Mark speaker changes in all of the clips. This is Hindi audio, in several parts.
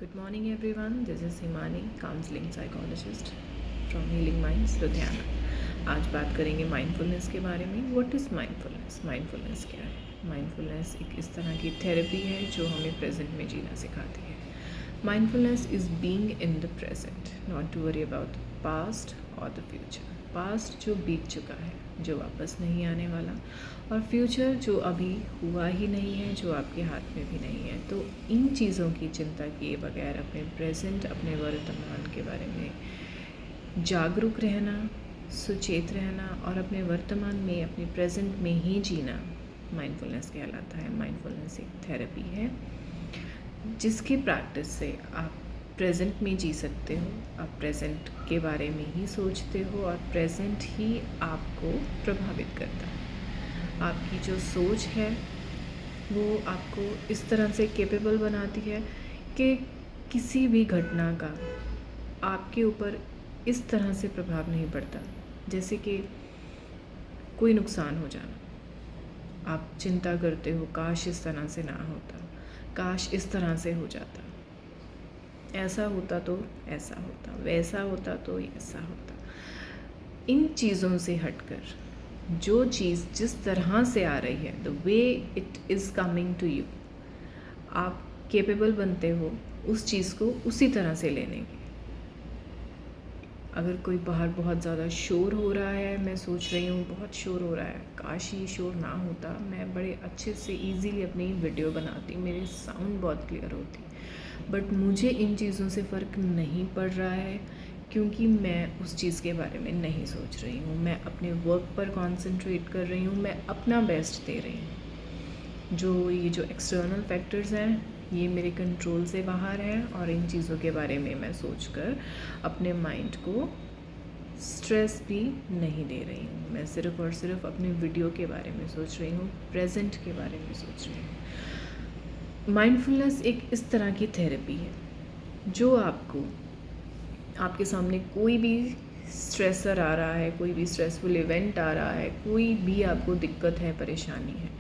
Speaker 1: Good morning everyone, this is Himani, counseling psychologist from Healing Minds, Ludhiana. आज बात करेंगे माइंडफुलनेस के बारे में। What is mindfulness? माइंडफुलनेस क्या है? माइंडफुलनेस एक इस तरह की थेरेपी है जो हमें प्रेजेंट में जीना सिखाती है। Mindfulness is being in the present, not to worry about the past और द फ्यूचर। पास्ट जो बीत चुका है, जो वापस नहीं आने वाला, और फ्यूचर जो अभी हुआ ही नहीं है, जो आपके हाथ में भी नहीं है। तो इन चीज़ों की चिंता किए बगैर अपने प्रेजेंट, अपने वर्तमान के बारे में जागरूक रहना, सुचेत रहना और अपने वर्तमान में, अपने प्रेजेंट में ही जीना माइंडफुलनेस कहलाता है। माइंडफुलनेस एक थेरेपी है जिसकी प्रैक्टिस से आप प्रेजेंट में जी सकते हो। आप प्रेजेंट के बारे में ही सोचते हो और प्रेजेंट ही आपको प्रभावित करता है। आपकी जो सोच है वो आपको इस तरह से कैपेबल बनाती है कि किसी भी घटना का आपके ऊपर इस तरह से प्रभाव नहीं पड़ता। जैसे कि कोई नुकसान हो जाना, आप चिंता करते हो काश इस तरह से ना होता, काश इस तरह से हो जाता, ऐसा होता तो ऐसा होता, वैसा होता तो ऐसा होता। इन चीज़ों से हटकर जो चीज़ जिस तरह से आ रही है, the way it is coming to you, आप कैपेबल बनते हो उस चीज़ को उसी तरह से लेने की। अगर कोई बाहर बहुत ज़्यादा शोर हो रहा है, मैं सोच रही हूँ बहुत शोर हो रहा है, काश ये शोर ना होता, मैं बड़े अच्छे से इजीली अपनी वीडियो बनाती, मेरे साउंड बहुत क्लियर होती। बट मुझे इन चीज़ों से फ़र्क नहीं पड़ रहा है क्योंकि मैं उस चीज़ के बारे में नहीं सोच रही हूँ। मैं अपने वर्क पर कॉन्सेंट्रेट कर रही हूँ, मैं अपना बेस्ट दे रही हूँ। जो एक्सटर्नल फैक्टर्स हैं ये मेरे कंट्रोल से बाहर है और इन चीज़ों के बारे में मैं सोचकर अपने माइंड को स्ट्रेस भी नहीं दे रही हूँ। मैं सिर्फ़ और सिर्फ अपने वीडियो के बारे में सोच रही हूँ, प्रेजेंट के बारे में सोच रही हूँ। माइंडफुलनेस एक इस तरह की थेरेपी है जो आपको, आपके सामने कोई भी स्ट्रेसर आ रहा है, कोई भी स्ट्रेसफुल इवेंट आ रहा है, कोई भी आपको दिक्कत है, परेशानी है,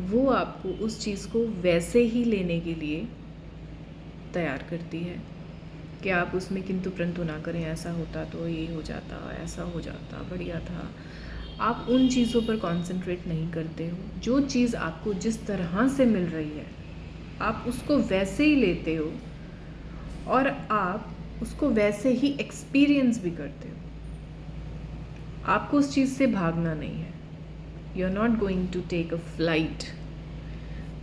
Speaker 1: वो आपको उस चीज़ को वैसे ही लेने के लिए तैयार करती है कि आप उसमें किंतु परंतु ना करें। ऐसा होता तो ये हो जाता, ऐसा हो जाता, बढ़िया था। आप उन चीज़ों पर कॉन्सेंट्रेट नहीं करते हो। जो चीज़ आपको जिस तरह से मिल रही है आप उसको वैसे ही लेते हो और आप उसको वैसे ही एक्सपीरियंस भी करते हो। आपको उस चीज़ से भागना नहीं है। You are not going to take a flight.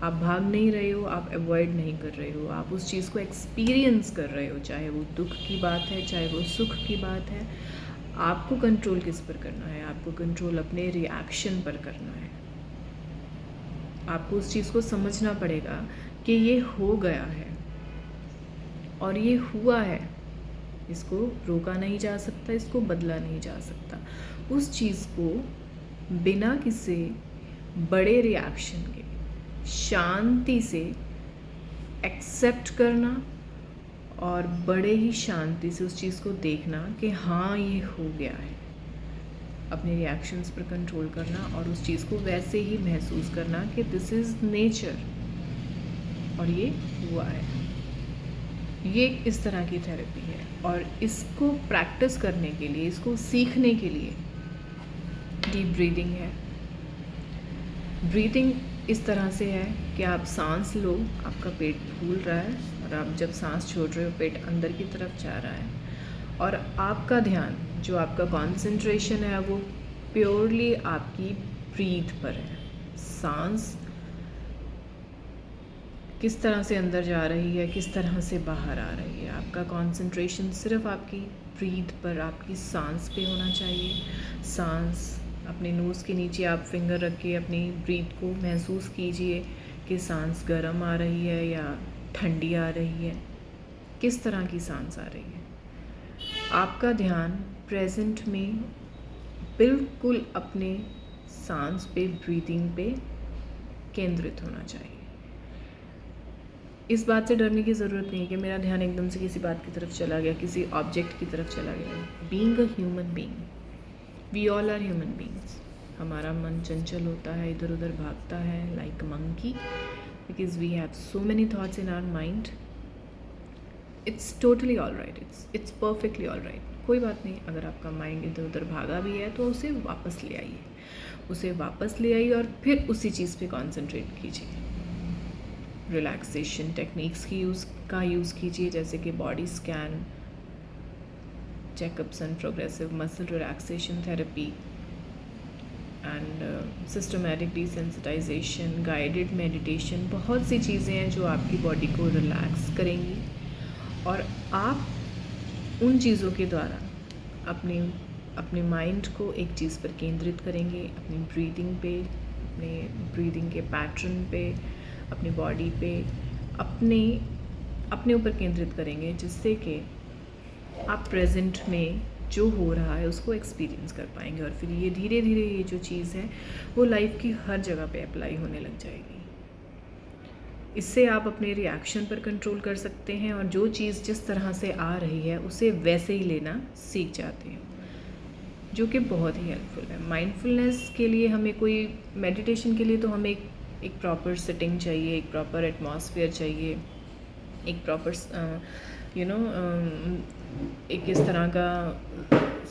Speaker 1: आप भाग नहीं रहे हो, आप अवॉइड नहीं कर रहे हो, आप उस चीज़ को एक्सपीरियंस कर रहे हो। चाहे वो दुख की बात है, चाहे वो सुख की बात है, आपको कंट्रोल किस पर करना है? आपको कंट्रोल अपने रिएक्शन पर करना है। आपको उस चीज़ को समझना पड़ेगा कि ये हो गया है और ये हुआ है, इसको रोका नहीं जा सकता, इसको बदला नहीं जा सकता। उस चीज़ को बिना किसी बड़े रिएक्शन के शांति से एक्सेप्ट करना और बड़े ही शांति से उस चीज़ को देखना कि हाँ ये हो गया है। अपने रिएक्शंस पर कंट्रोल करना और उस चीज़ को वैसे ही महसूस करना कि दिस इज़ नेचर और ये हुआ है। ये इस तरह की थेरेपी है और इसको प्रैक्टिस करने के लिए, इसको सीखने के लिए डीप ब्रीदिंग है। ब्रीदिंग इस तरह से है कि आप सांस लो, आपका पेट फूल रहा है और आप जब सांस छोड़ रहे हो पेट अंदर की तरफ जा रहा है और आपका ध्यान, जो आपका कंसंट्रेशन है, वो प्योरली आपकी ब्रीथ पर है। सांस किस तरह से अंदर जा रही है, किस तरह से बाहर आ रही है, आपका कंसंट्रेशन सिर्फ आपकी ब्रीथ पर, आपकी सांस पे होना चाहिए। सांस अपने नोज़ के नीचे आप फिंगर रख के अपनी ब्रीथ को महसूस कीजिए कि सांस गर्म आ रही है या ठंडी आ रही है, किस तरह की सांस आ रही है। आपका ध्यान प्रेजेंट में बिल्कुल अपने सांस पे, ब्रीदिंग पे केंद्रित होना चाहिए। इस बात से डरने की ज़रूरत नहीं है कि मेरा ध्यान एकदम से किसी बात की तरफ चला गया, किसी ऑब्जेक्ट की तरफ चला गया। Being a human being, we all are human beings. हमारा मन चंचल होता है, इधर उधर भागता है like monkey, because we have so many thoughts in our mind. It's totally all right, it's perfectly all right. कोई बात नहीं, अगर आपका माइंड इधर उधर भागा भी है तो उसे वापस ले आइए, उसे वापस ले आइए और फिर उसी चीज़ पे कंसंट्रेट कीजिए। रिलैक्सेशन टेक्निक्स का यूज़ कीजिए, जैसे कि body scan, checkups and progressive muscle relaxation therapy and systematic desensitization, guided meditation. बहुत सी चीज़ें हैं जो आपकी बॉडी को रिलैक्स करेंगी और आप उन चीज़ों के द्वारा अपने माइंड को एक चीज़ पर केंद्रित करेंगे, अपनी ब्रीदिंग पे, अपने ब्रीदिंग के पैटर्न पे, अपनी बॉडी पे, अपने ऊपर केंद्रित करेंगे, जिससे कि आप प्रेजेंट में जो हो रहा है उसको एक्सपीरियंस कर पाएंगे और फिर ये धीरे धीरे ये जो चीज़ है वो लाइफ की हर जगह पे अप्लाई होने लग जाएगी। इससे आप अपने रिएक्शन पर कंट्रोल कर सकते हैं और जो चीज़ जिस तरह से आ रही है उसे वैसे ही लेना सीख जाते हैं, जो कि बहुत ही हेल्पफुल है। माइंडफुलनेस के लिए हमें कोई मेडिटेशन के लिए तो हमें एक प्रॉपर सेटिंग चाहिए, एक प्रॉपर एटमॉस्फेयर चाहिए, एक प्रॉपर एक इस तरह का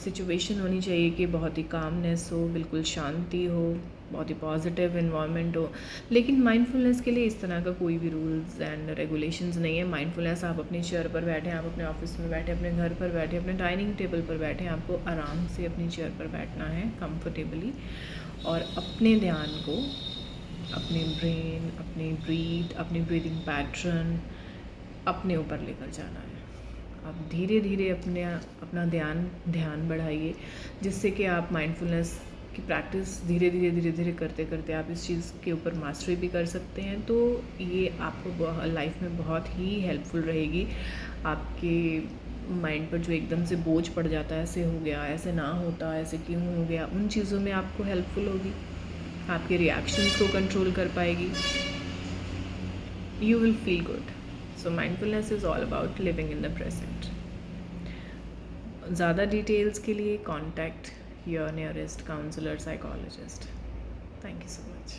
Speaker 1: सिचुएशन होनी चाहिए कि बहुत ही कामनेस हो, बिल्कुल शांति हो, बहुत ही पॉजिटिव इन्वायरमेंट हो। लेकिन माइंडफुलनेस के लिए इस तरह का कोई भी रूल्स एंड रेगुलेशंस नहीं है। माइंडफुलनेस आप अपनी चेयर पर बैठे, आप अपने ऑफिस में बैठे, अपने घर पर बैठे, अपने डाइनिंग टेबल पर बैठे, आपको आराम से अपनी चेयर पर बैठना है कंफर्टेबली और अपने ध्यान को अपने ब्रेन, अपनी अपनी ब्रीदिंग पैटर्न अपने ऊपर लेकर जाना है। आप धीरे धीरे अपना ध्यान बढ़ाइए, जिससे कि आप माइंडफुलनेस की प्रैक्टिस धीरे धीरे करते करते आप इस चीज़ के ऊपर मास्टरी भी कर सकते हैं। तो ये आपको लाइफ में बहुत ही हेल्पफुल रहेगी। आपके माइंड पर जो एकदम से बोझ पड़ जाता है, ऐसे हो गया, ऐसे ना होता, ऐसे क्यों हो गया, उन चीज़ों में आपको हेल्पफुल होगी। आपके रिएक्शंस को कंट्रोल कर पाएगी। You will feel good. So mindfulness is all about living in the present. ज़्यादा डिटेल्स के लिए contact your nearest counselor, psychologist. Thank you so much.